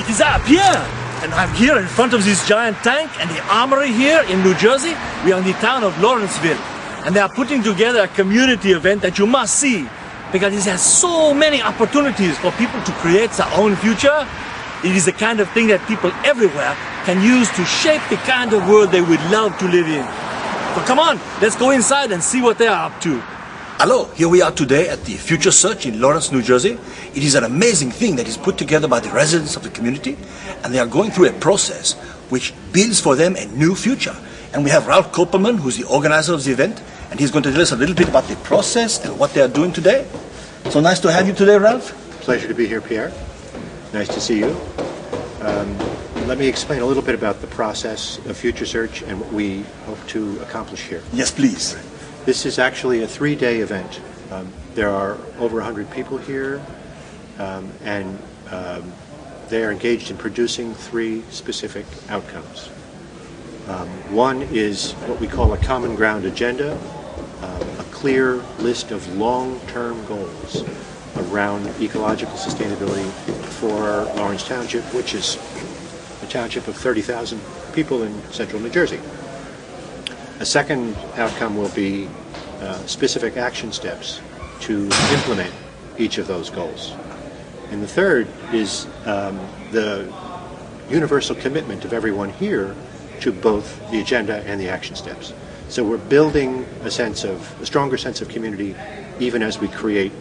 It is Pierre, and I'm here in front of this giant tank and the armory here in New Jersey. We are in the town of Lawrenceville, and they are putting together a community event that you must see because it has so many opportunities for people to create their own future. It is the kind of thing that people everywhere can use to shape the kind of world they would love to live in. So come on, let's go inside and see what they are up to. Hello, here we are today at the FutureSearch in Lawrence, New Jersey. It is an amazing thing that is put together by the residents of the community, and they are going through a process which builds for them a new future. And we have Ralph Koppelman, who's the organizer of the event, and he's going to tell us a little bit about the process and what they are doing today. So nice to have you today, Ralph. Pleasure to be here, Pierre. Nice to see you. Let me explain a little bit about the process of FutureSearch and what we hope to accomplish here. Yes, please. This is actually a 3-day event. There are over 100 people here, and they are engaged in producing 3 specific outcomes. One is what we call a common ground agenda, a clear list of long-term goals around ecological sustainability for Lawrence Township, which is a township of 30,000 people in central New Jersey. A second outcome will be specific action steps to implement each of those goals. And the third is the universal commitment of everyone here to both the agenda and the action steps. So we're building a stronger sense of community even as we create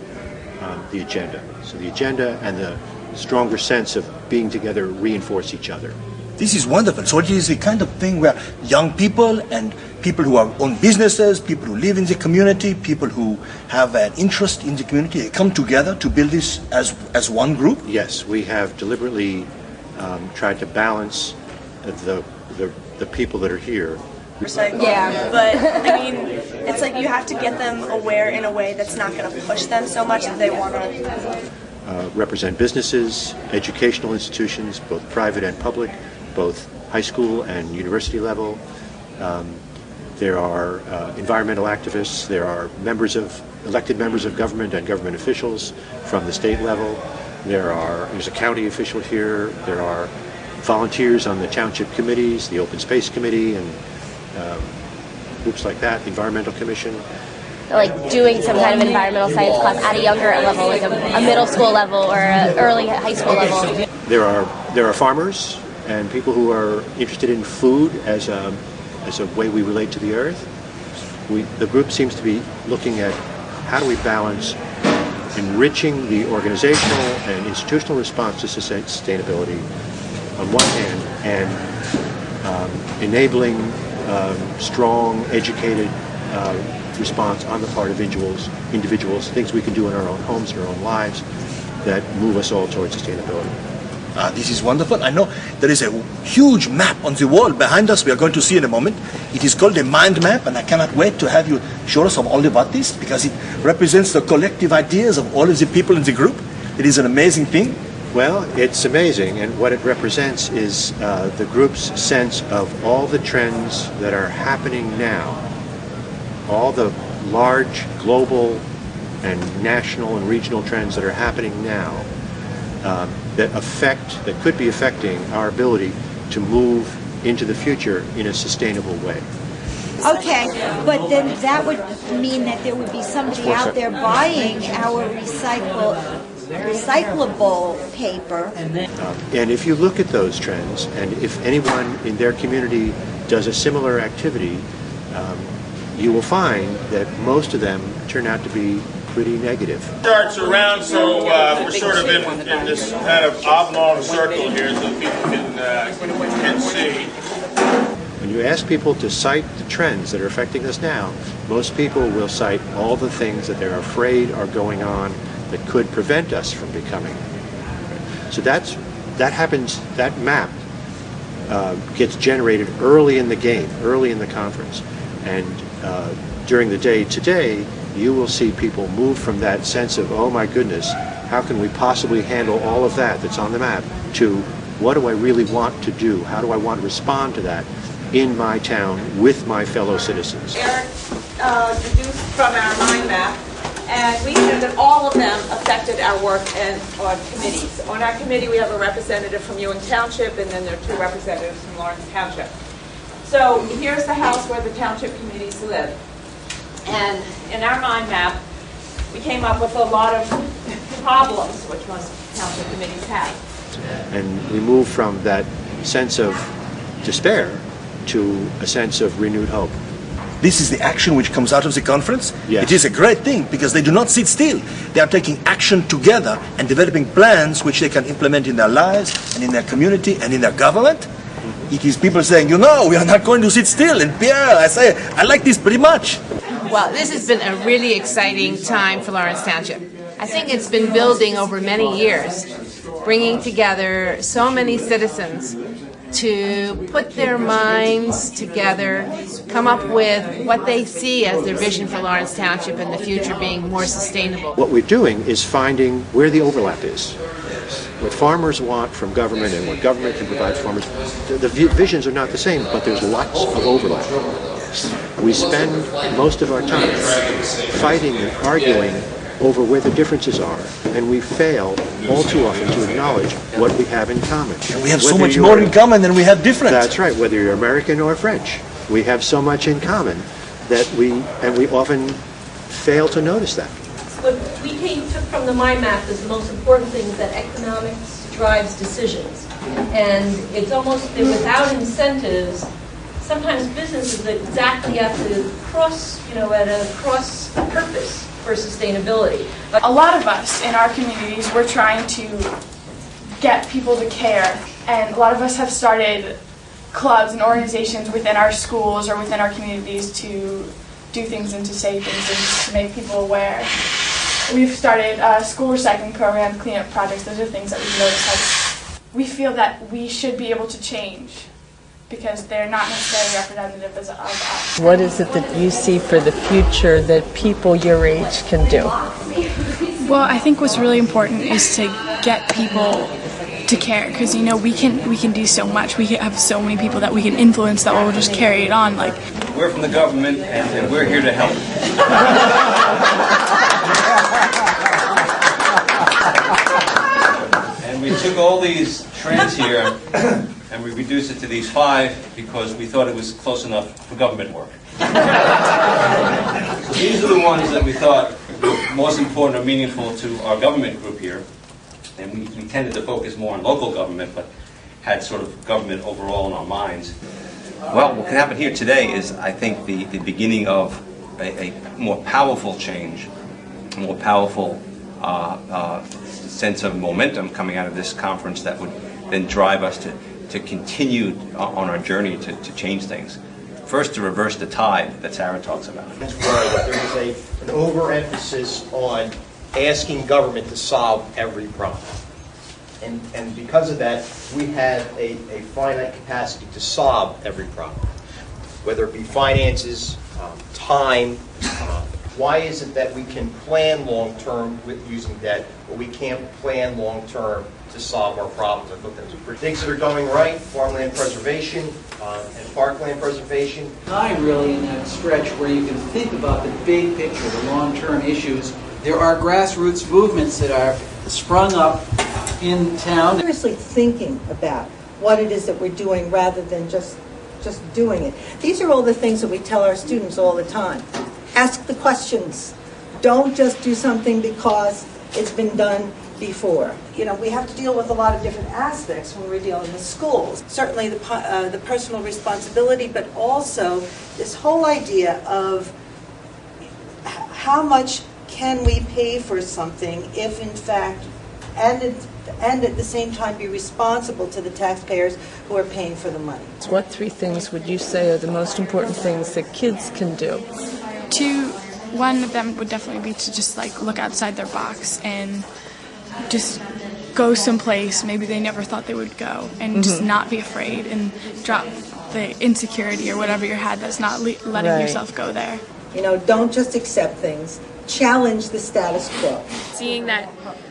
the agenda. So the agenda and the stronger sense of being together reinforce each other. This is wonderful. So it is the kind of thing where young people and people who own businesses, people who live in the community, people who have an interest in the community, they come together to build this as one group? Yes, we have deliberately tried to balance the people that are here. Yeah, but I mean, it's like you have to get them aware in a way that's not going to push them so much that they want to represent businesses, educational institutions, both private and public, both high school and university level. There are environmental activists, there are elected members of government and government officials from the state level. There's a county official here, there are volunteers on the township committees, the open space committee, and groups like that, the environmental commission. Like doing some kind of environmental science class at a younger level, like a middle school level or an early high school level. There are farmers and people who are interested in food as a way we relate to the earth. The group seems to be looking at how do we balance enriching the organizational and institutional response to sustainability on one hand and enabling strong, educated response on the part of individuals, things we can do in our own homes, in our own lives, that move us all towards sustainability. This is wonderful. I know there is a huge map on the wall behind us we are going to see in a moment. It is called a mind map, and I cannot wait to have you show us all about this because it represents the collective ideas of all of the people in the group. It is an amazing thing. Well, it's amazing, and what it represents is the group's sense of all the trends that are happening now, all the large global and national and regional trends that are happening now that could be affecting our ability to move into the future in a sustainable way. Okay, but then that would mean that there would be somebody out there buying our recyclable paper. And if you look at those trends, and if anyone in their community does a similar activity, you will find that most of them turn out to be pretty negative. Charts around, so we're sort of in this kind of oblong circle here so people can see. When you ask people to cite the trends that are affecting us now, most people will cite all the things that they're afraid are going on that could prevent us from becoming. So that happens, that map gets generated early in the game, early in the conference. And during the day today, you will see people move from that sense of, oh my goodness, how can we possibly handle all of that's on the map, to what do I really want to do? How do I want to respond to that in my town with my fellow citizens? Eric deduced from our mind map And we know that all of them affected our work and on committees. On our committee, we have a representative from Ewing Township, and then there are 2 representatives from Lawrence Township. So here's the house where the township committees live. And in our mind map, we came up with a lot of problems which most township committees have. And we move from that sense of despair to a sense of renewed hope. This is the action which comes out of the conference. Yes. It is a great thing because they do not sit still. They are taking action together and developing plans which they can implement in their lives and in their community and in their government. It is people saying, you know, we are not going to sit still. And Pierre, I say, I like this pretty much. Well, this has been a really exciting time for Lawrence Township. I think it's been building over many years, bringing together so many citizens to put their minds together, come up with what they see as their vision for Lawrence Township and the future being more sustainable. What we're doing is finding where the overlap is. What farmers want from government and what government can provide farmers, the visions are not the same, but there's lots of overlap. We spend most of our time fighting and arguing over where the differences are, and we fail all too often to acknowledge what we have in common. And we have so much more in common than we have different. That's right, whether you're American or French. We have so much in common that we often fail to notice that. What we took from the mind map is the most important thing is that economics drives decisions. And it's almost that without incentives, sometimes businesses exactly have to cross, at a cross purpose for sustainability. A lot of us in our communities, we're trying to get people to care, and a lot of us have started clubs and organizations within our schools or within our communities to do things and to say things and to make people aware. We've started school recycling programs, cleanup projects. Those are things that we've noticed. We feel that we should be able to change because they're not necessarily representative of us. What is it that you see for the future that people your age can do? Well, I think what's really important is to get people to care, because we can do so much. We have so many people that we can influence that will just carry it on. Like, we're from the government, and we're here to help. And we took all these trends here and we reduced it to these 5 because we thought it was close enough for government work. So these are the ones that we thought were most important or meaningful to our government group here. And we tended to focus more on local government, but had sort of government overall in our minds. Well, what can happen here today is, I think, the beginning of a more powerful change, a more powerful sense of momentum coming out of this conference that would then drive us to continue on our journey to change things. First, to reverse the tide that Sarah talks about. That's where there is an overemphasis on asking government to solve every problem. And because of that, we have a finite capacity to solve every problem, whether it be finances, time. Why is it that we can plan long-term with using debt, but we can't plan long-term to solve our problems? I thought that was pretty. Things that are going right: farmland preservation and parkland preservation. Time really in that stretch where you can think about the big picture, the long-term issues. There are grassroots movements that are sprung up in town. Seriously thinking about what it is that we're doing rather than just doing it. These are all the things that we tell our students all the time. Ask the questions. Don't just do something because it's been done before. We have to deal with a lot of different aspects when we're dealing with schools. Certainly the personal responsibility, but also this whole idea of how much can we pay for something if in fact, and at the same time be responsible to the taxpayers who are paying for the money. What 3 things would you say are the most important things that kids can do? One of them would definitely be to just look outside their box and just go someplace maybe they never thought they would go, and just not be afraid and drop the insecurity or whatever you had that's not letting yourself go there. Don't just accept things. Challenge the status quo. Seeing that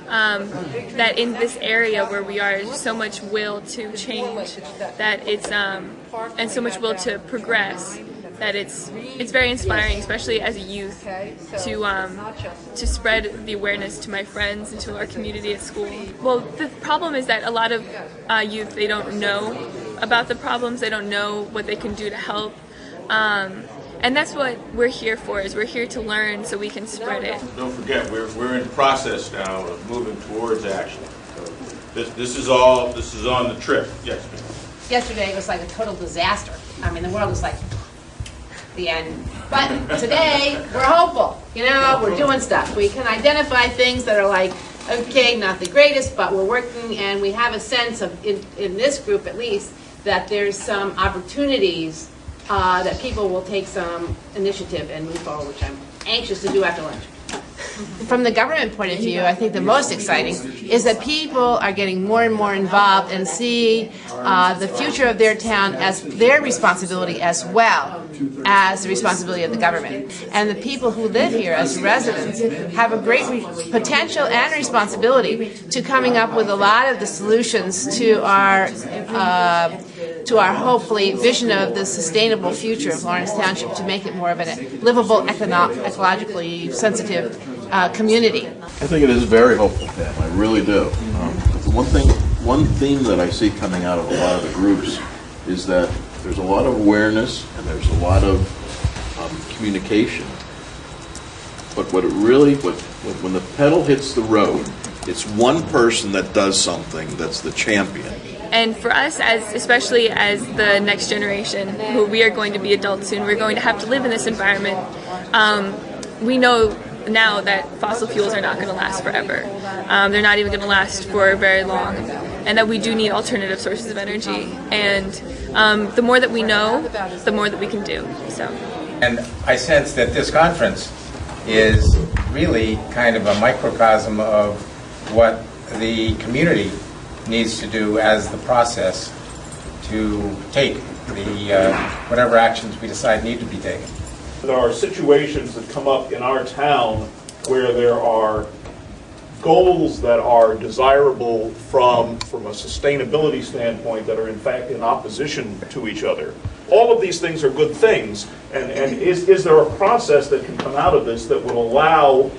that in this area where we are, there's so much will to change, that it's and so much will to progress, that it's very inspiring, especially as a youth, to spread the awareness to my friends and to our community at school. Well, the problem is that a lot of youth, they don't know about the problems, they don't know what they can do to help. And that's what we're here for, is we're here to learn so we can spread it. Don't forget, we're in the process now of moving towards action. So this is on the trip. Yes, ma'am. Yesterday was like a total disaster. I mean, the world was like the end. But today, we're hopeful. You know, we're doing stuff. We can identify things that are like, okay, not the greatest, but we're working, and we have a sense of, in this group at least, that there's some opportunities that people will take some initiative and move forward, which I'm anxious to do after lunch. From the government point of view, I think the most exciting is that people are getting more and more involved and see the future of their town as their responsibility as well as the responsibility of the government. And the people who live here as residents have a great potential and responsibility to coming up with a lot of the solutions to our hopefully vision of the sustainable future of Lawrence Township, to make it more of a livable, ecologically sensitive community. I think it is very hopeful, Pam. I really do. One theme that I see coming out of a lot of the groups is that there's a lot of awareness and there's a lot of communication. But when the pedal hits the road, it's one person that does something that's the champion. And for us, especially as the next generation, who we are going to be adults soon, we're going to have to live in this environment. We know now that fossil fuels are not going to last forever. They're not even going to last for very long, and that we do need alternative sources of energy. And the more that we know, the more that we can do. So. And I sense that this conference is really kind of a microcosm of what the community needs to do as the process to take the whatever actions we decide need to be taken. There are situations that come up in our town where there are goals that are desirable from a sustainability standpoint that are in fact in opposition to each other. All of these things are good things, and is there a process that can come out of this that would allow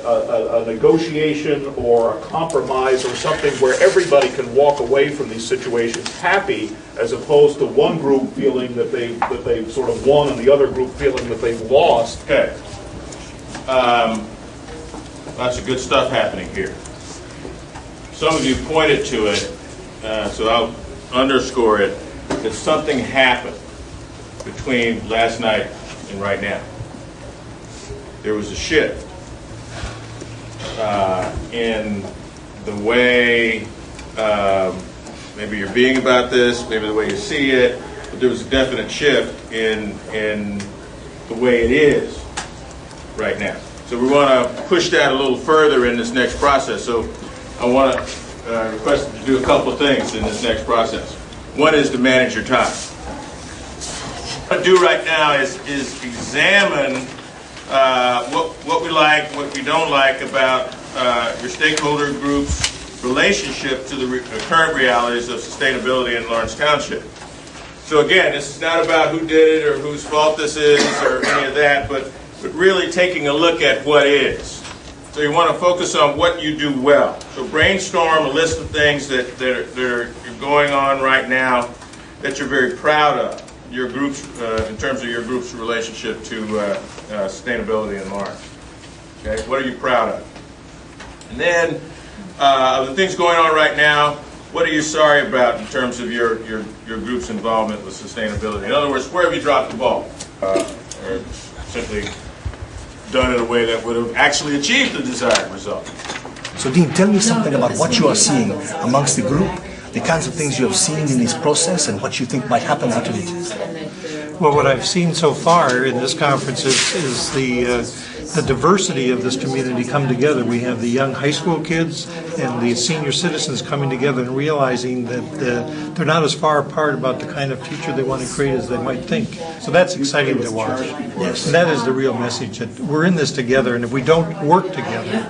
a negotiation or a compromise or something where everybody can walk away from these situations happy, as opposed to one group feeling that they've sort of won and the other group feeling that they've lost? Okay. Lots of good stuff happening here. Some of you pointed to it, so I'll underscore it, that something happened between last night and right now. There was a shift in the way maybe you're being about this, maybe the way you see it, but there was a definite shift in the way it is right now. So we want to push that a little further in this next process. So I want to request you to do a couple of things in this next process. One is to manage your time. What I do right now is examine what we like, what we don't like about your stakeholder group's relationship to the current realities of sustainability in Lawrence Township. So again, this is not about who did it or whose fault this is or any of that, but really taking a look at what is. So you want to focus on what you do well. So brainstorm a list of things that are going on right now that you're very proud of. Your groups, in terms of your group's relationship to sustainability in Lawrence. Okay, what are you proud of? And then, of the things going on right now, what are you sorry about in terms of your group's involvement with sustainability? In other words, where have you dropped the ball? Or simply done in a way that would have actually achieved the desired result? So Dean, tell me something about what you are seeing amongst the group, the kinds of things you have seen in this process, and what you think might happen out of it. Well, what I've seen so far in this conference is the diversity of this community come together. We have the young high school kids and the senior citizens coming together and realizing that they're not as far apart about the kind of future they want to create as they might think. So that's exciting to watch. Yes. And that is the real message, that we're in this together, and if we don't work together,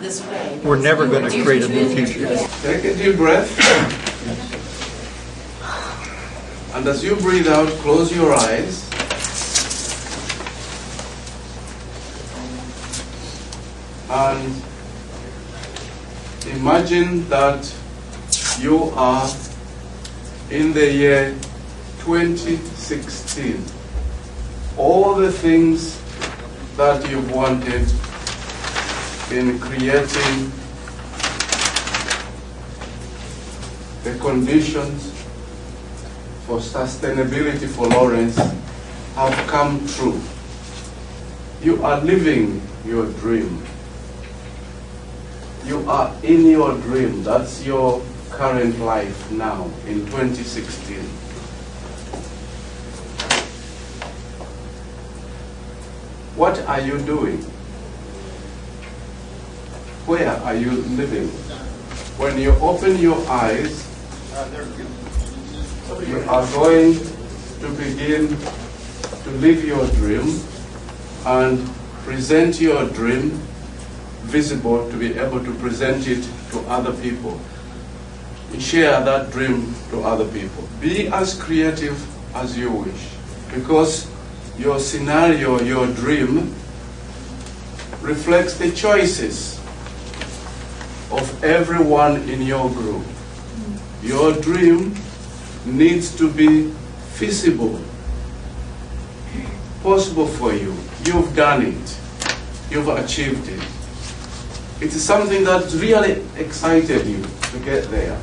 we're never going to create a new future. Take a deep breath. And as you breathe out, close your eyes. And imagine that you are in the year 2016. All the things that you've wanted in creating the conditions for sustainability for Lawrence have come true. You are living your dream. You are in your dream. That's your current life now in 2016. What are you doing? Where are you living? When you open your eyes, you are going to begin to live your dream and present your dream visible, to be able to present it to other people. Share that dream to other people. Be as creative as you wish, because your scenario, your dream, reflects the choices of everyone in your group. Your dream needs to be feasible, possible for you. You've done it. You've achieved it. It is something that really excited you to get there.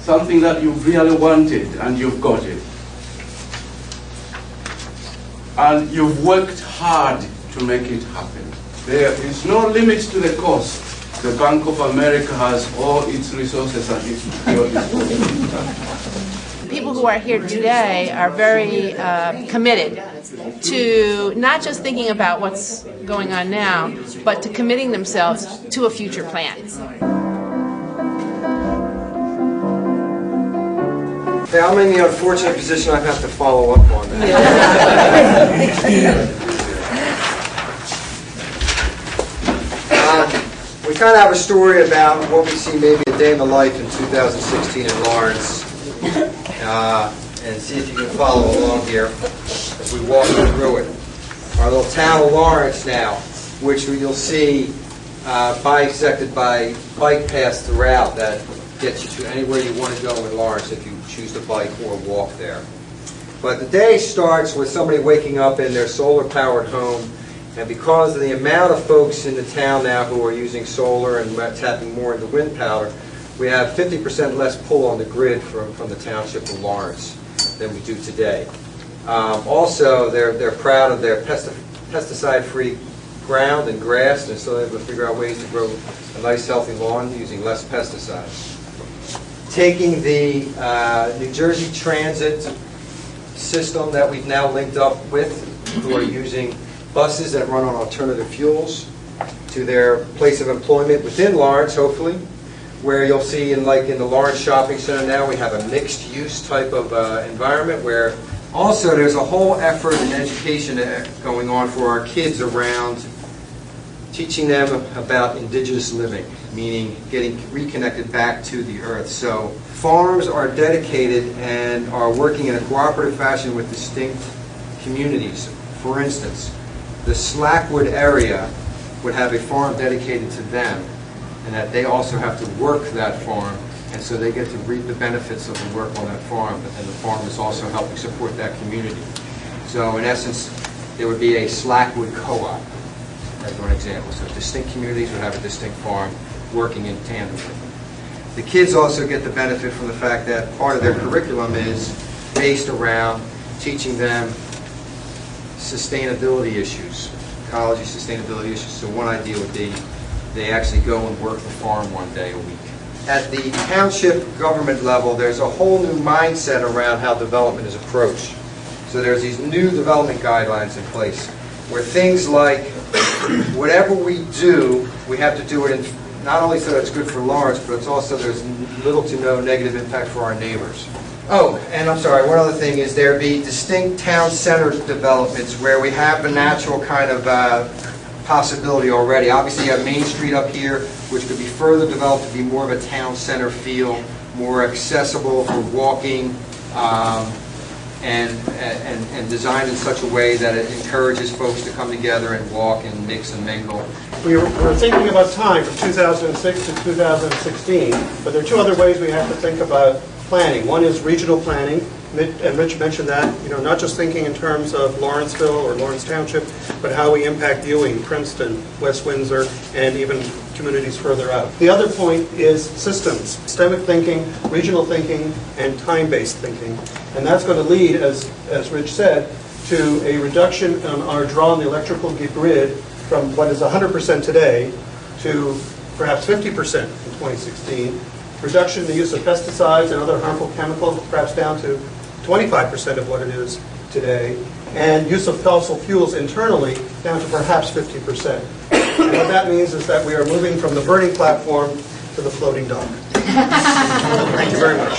Something that you really wanted, and you've got it. And you've worked hard to make it happen. There is no limit to the cost. The Bank of America has all its resources at your disposal. People who are here today are very committed to not just thinking about what's going on now, but to committing themselves to a future plan. I'm in the unfortunate position I have to follow up on that. We kind of have a story about what we see maybe a day in the life in 2016 in Lawrence, and see if you can follow along here as we walk through it. Our little town of Lawrence now, which you'll see bisected by bike paths throughout that gets you to anywhere you want to go in Lawrence if you choose to bike or walk there. But the day starts with somebody waking up in their solar-powered home, and because of the amount of folks in the town now who are using solar and tapping more into wind power, we have 50% less pull on the grid from the township of Lawrence than we do today. Also, they're proud of their pesticide-free ground and grass, and so they're able to figure out ways to grow a nice, healthy lawn using less pesticides. Taking the New Jersey Transit system that we've now linked up with, who are using buses that run on alternative fuels, to their place of employment within Lawrence, hopefully, where you'll see in the Lawrence Shopping Center now we have a mixed-use type of environment where also there's a whole effort in education going on for our kids around teaching them about indigenous living, meaning getting reconnected back to the earth. So farms are dedicated and are working in a cooperative fashion with distinct communities. For instance, the Slackwood area would have a farm dedicated to them, and that they also have to work that farm, and so they get to reap the benefits of the work on that farm, and the farm is also helping support that community. So in essence, there would be a Slackwood co-op, as one example. So distinct communities would have a distinct farm working in tandem. The kids also get the benefit from the fact that part of their curriculum is based around teaching them sustainability issues, ecology sustainability issues. So one idea would be they actually go and work the farm one day a week. At the township government level, there's a whole new mindset around how development is approached. So there's these new development guidelines in place where things like whatever we do, we have to do it in, not only so that it's good for Lawrence, but it's also there's little to no negative impact for our neighbors. Oh, and I'm sorry, one other thing is there be distinct town center developments where we have a natural kind of possibility already. Obviously you have Main Street up here, which could be further developed to be more of a town center feel, more accessible for walking, and designed in such a way that it encourages folks to come together and walk and mix and mingle. We were thinking about time from 2006 to 2016, but there are two other ways we have to think about planning. One is regional planning, and Rich mentioned that, not just thinking in terms of Lawrenceville or Lawrence Township, but how we impact Ewing, Princeton, West Windsor, and even communities further out. The other point is systems, systemic thinking, regional thinking, and time-based thinking. And that's going to lead, as Rich said, to a reduction on our draw on the electrical grid from what is 100% today to perhaps 50% in 2016, reduction in the use of pesticides and other harmful chemicals, perhaps down to 25% of what it is today, and use of fossil fuels internally down to perhaps 50%. And what that means is that we are moving from the burning platform to the floating dock. Thank you very much.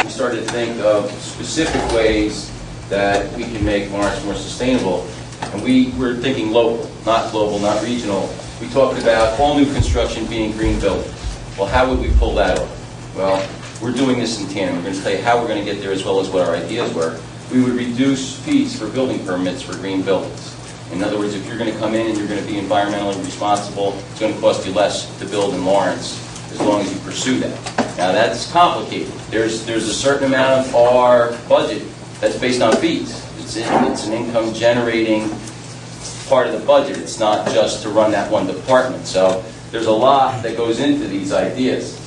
We started to think of specific ways that we can make Lawrence more sustainable. And we were thinking local, not global, not regional. We talked about all new construction being green buildings. Well, how would we pull that off? Well, we're doing this in tandem. We're going to tell you how we're going to get there as well as what our ideas were. We would reduce fees for building permits for green buildings. In other words, if you're going to come in and you're going to be environmentally responsible, it's going to cost you less to build in Lawrence as long as you pursue that. Now, that's complicated. There's a certain amount of our budget that's based on fees. It's an income generating part of the budget. It's not just to run that one department. So there's a lot that goes into these ideas.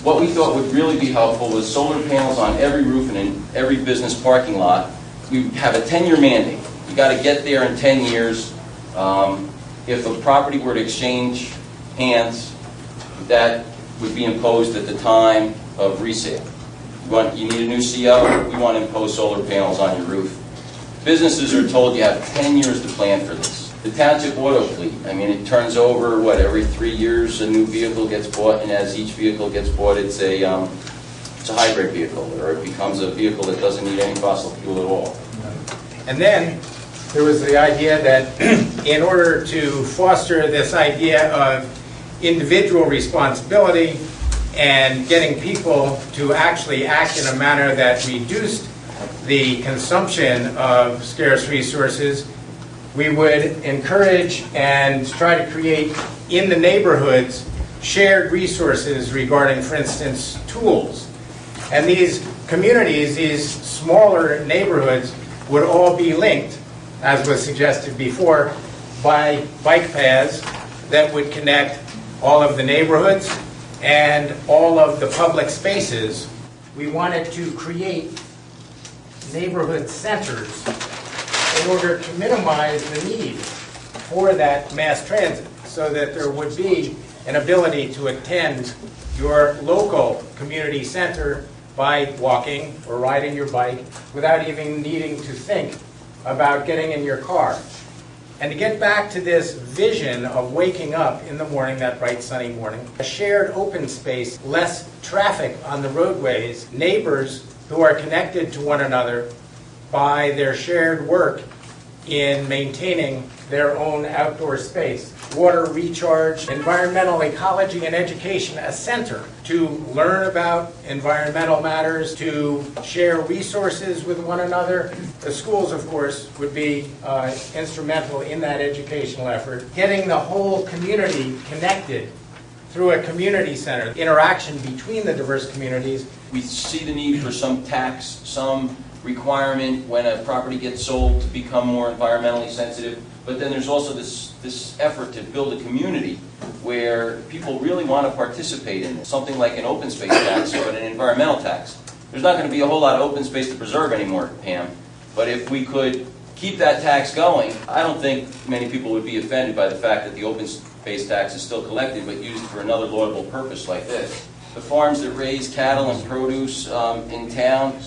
What we thought would really be helpful was solar panels on every roof and in every business parking lot. We have a 10-year mandate. You got to get there in 10 years. If a property were to exchange hands, that would be imposed at the time of resale. You need a new CO, we want to impose solar panels on your roof. Businesses are told you have 10 years to plan for this. The township auto fleet, I mean, it turns over, every 3 years a new vehicle gets bought, and as each vehicle gets bought, it's a hybrid vehicle, or it becomes a vehicle that doesn't need any fossil fuel at all. And then there was the idea that in order to foster this idea of individual responsibility and getting people to actually act in a manner that reduced the consumption of scarce resources, we would encourage and try to create in the neighborhoods shared resources regarding, for instance, tools. And these communities, these smaller neighborhoods, would all be linked, as was suggested before, by bike paths that would connect all of the neighborhoods and all of the public spaces. We wanted to create neighborhood centers in order to minimize the need for that mass transit, so that there would be an ability to attend your local community center by walking or riding your bike without even needing to think about getting in your car. And to get back to this vision of waking up in the morning, that bright sunny morning, a shared open space, less traffic on the roadways, neighbors who are connected to one another by their shared work in maintaining their own outdoor space. Water recharge, environmental ecology and education, a center to learn about environmental matters, to share resources with one another. The schools, of course, would be instrumental in that educational effort. Getting the whole community connected through a community center, interaction between the diverse communities. We see the need for some tax, some requirement when a property gets sold to become more environmentally sensitive, but then there's also this effort to build a community where people really want to participate in something like an open space tax, but an environmental tax. There's not going to be a whole lot of open space to preserve anymore, Pam, but if we could keep that tax going, I don't think many people would be offended by the fact that the open space tax is still collected but used for another laudable purpose like this. The farms that raise cattle and produce in town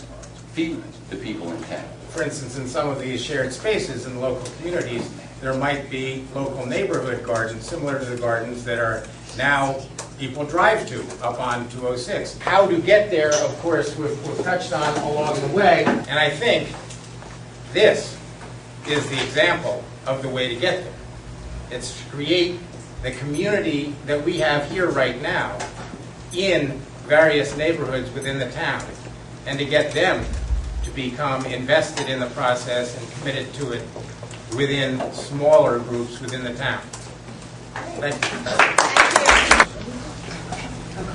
feed the people in town. For instance, in some of these shared spaces in local communities, there might be local neighborhood gardens, similar to the gardens that are now people drive to up on 206. How to get there, of course, we've touched on along the way, and I think this is the example of the way to get there. It's to create the community that we have here right now in various neighborhoods within the town and to get them to become invested in the process and committed to it within smaller groups within the town. Thank you.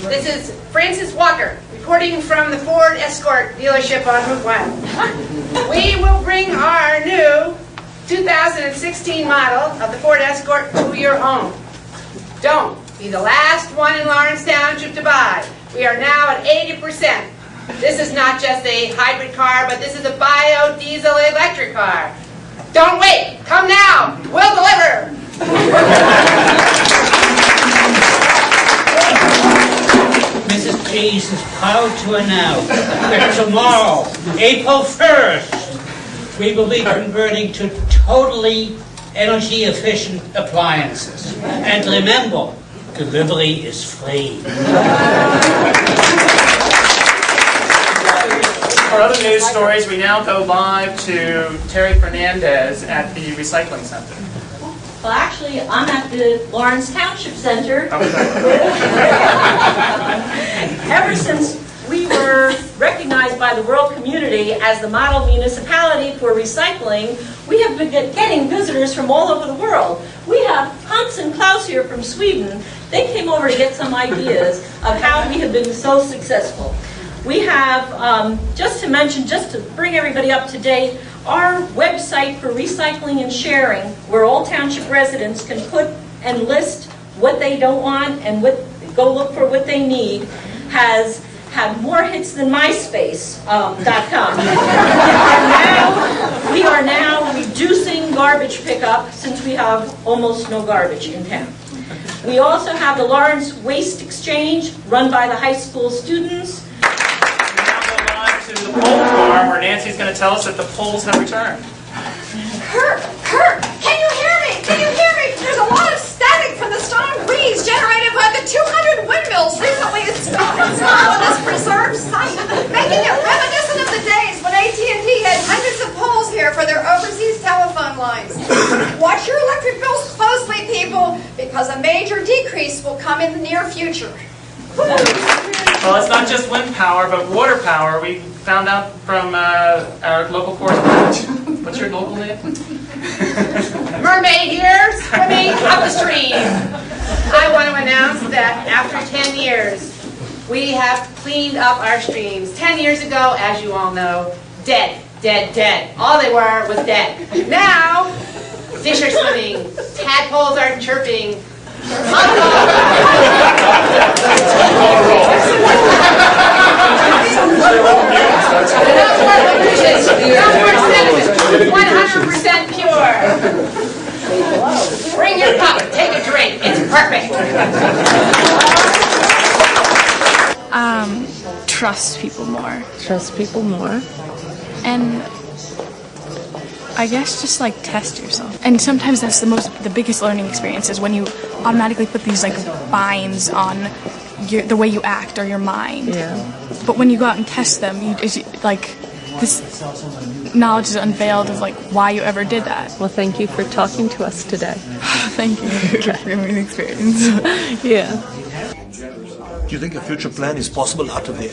This is Francis Walker, reporting from the Ford Escort dealership on Route 1. We will bring our new 2016 model of the Ford Escort to your home. Don't be the last one in Lawrence Township to buy. We are now at 80%. This is not just a hybrid car, but this is a biodiesel electric car. Don't wait. Come now. We'll deliver. Mrs. Cheese is proud to announce that tomorrow, April 1st, we will be converting to totally energy efficient appliances. And remember, delivery is free. For other news stories, we now go live to Terry Fernandez at the Recycling Center. Well, actually, I'm at the Lawrence Township Center. Ever since we were recognized by the world community as the model municipality for recycling, we have been getting visitors from all over the world. We have Hans and Klaus here from Sweden. They came over to get some ideas of how we have been so successful. We have, just to mention, just to bring everybody up to date, our website for recycling and sharing, where all township residents can put and list what they don't want and go look for what they need, has had more hits than MySpace.com. We are now reducing garbage pickup since we have almost no garbage in town. We also have the Lawrence Waste Exchange run by the high school students. To the poll farm, where Nancy's going to tell us that the polls have returned. Kurt, can you hear me? Can you hear me? There's a lot of static from the strong breeze generated by the 200 windmills recently installed on this preserved site, making it reminiscent of the days when AT&T had hundreds of poles here for their overseas telephone lines. Watch your electric bills closely, people, because a major decrease will come in the near future. Well, it's not just wind power, but water power. We found out from our local correspondent. What's your local name? Mermaid here, swimming up the stream. I want to announce that after 10 years, we have cleaned up our streams. 10 years ago, as you all know, dead, dead, dead. All they were was dead. Now, fish are swimming, tadpoles are chirping. No more sediment, 100% pure. Bring your cup, take a drink, it's perfect. Trust people more. Trust people more. And I guess just like test yourself. And sometimes that's the biggest learning experience is when you automatically put these like binds on the way you act or your mind. Yeah. But when you go out and test them, this knowledge is unveiled of like why you ever did that. Well, thank you for talking to us today. Thank you for giving me the experience. Yeah. Do you think a future plan is possible out of the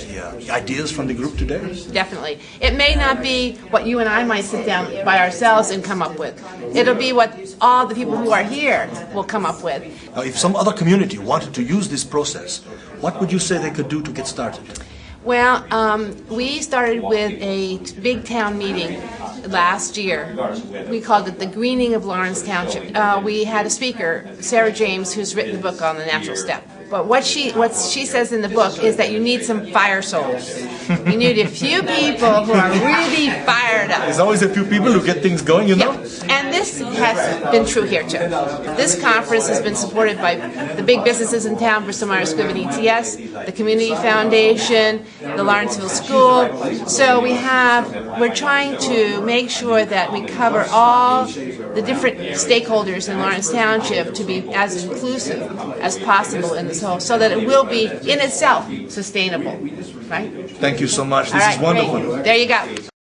ideas from the group today? Definitely. It may not be what you and I might sit down by ourselves and come up with. It'll be what all the people who are here will come up with. Now, if some other community wanted to use this process, what would you say they could do to get started? Well, we started with a big town meeting last year. We called it the Greening of Lawrence Township. We had a speaker, Sarah James, who's written a book on the natural step. But what she says in the book is that you need some fire souls. You need a few people who are really fired up. There's always a few people who get things going, you know? Yeah. And this has been true here too. This conference has been supported by the big businesses in town, Bristol Myers Squibb and ETS, the Community Foundation, the Lawrenceville School. So we're trying to make sure that we cover all the different stakeholders in Lawrence Township to be as inclusive as possible in this whole, so that it will be in itself sustainable, right? Thank you so much. This is wonderful. Great. There you go.